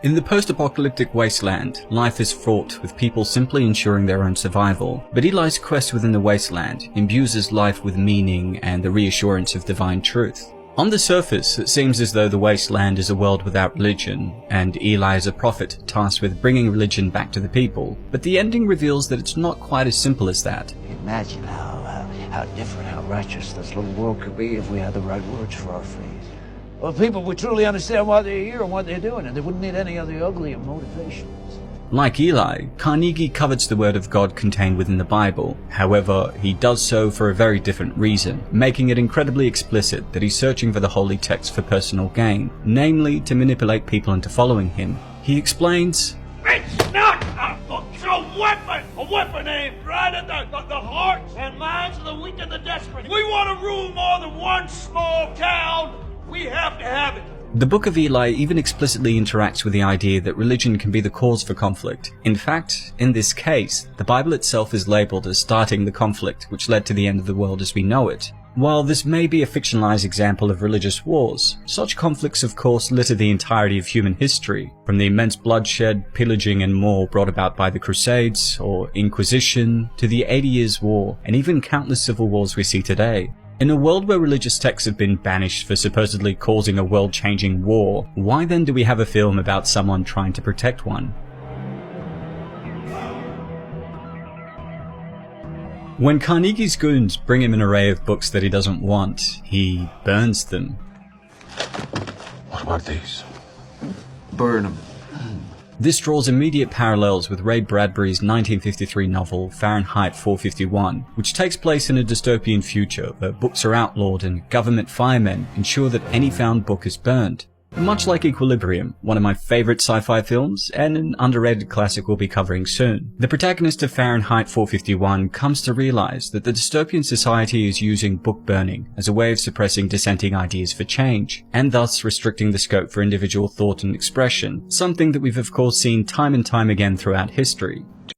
In the post-apocalyptic wasteland, life is fraught with people simply ensuring their own survival, but Eli's quest within the wasteland imbues his life with meaning and the reassurance of divine truth. On the surface, it seems as though the wasteland is a world without religion, and Eli is a prophet tasked with bringing religion back to the people, but the ending reveals that it's not quite as simple as that. Imagine how different, how righteous this little world could be if we had the right words for our faith. Well, people would truly understand why they're here and what they're doing, and they wouldn't need any of the uglier motivations. Like Eli, Carnegie covets the word of God contained within the Bible. However, he does so for a very different reason, making it incredibly explicit that he's searching for the holy text for personal gain, namely to manipulate people into following him. He explains, "It's not a book, it's a weapon aimed right at the hearts and minds of the weak and the desperate. We want to rule more than one small town. We have to have it." The Book of Eli even explicitly interacts with the idea that religion can be the cause for conflict. In fact, in this case, the Bible itself is labeled as starting the conflict which led to the end of the world as we know it. While this may be a fictionalized example of religious wars, such conflicts of course litter the entirety of human history, from the immense bloodshed, pillaging and more brought about by the Crusades or Inquisition, to the 80 Years' War, and even countless civil wars we see today. In a world where religious texts have been banished for supposedly causing a world-changing war, why then do we have a film about someone trying to protect one? When Carnegie's goons bring him an array of books that he doesn't want, he burns them. What about these? Burn them. This draws immediate parallels with Ray Bradbury's 1953 novel Fahrenheit 451, which takes place in a dystopian future where books are outlawed and government firemen ensure that any found book is burned. Much like Equilibrium, one of my favorite sci-fi films, and an underrated classic we'll be covering soon, the protagonist of Fahrenheit 451 comes to realize that the dystopian society is using book burning as a way of suppressing dissenting ideas for change, and thus restricting the scope for individual thought and expression, something that we've of course seen time and time again throughout history.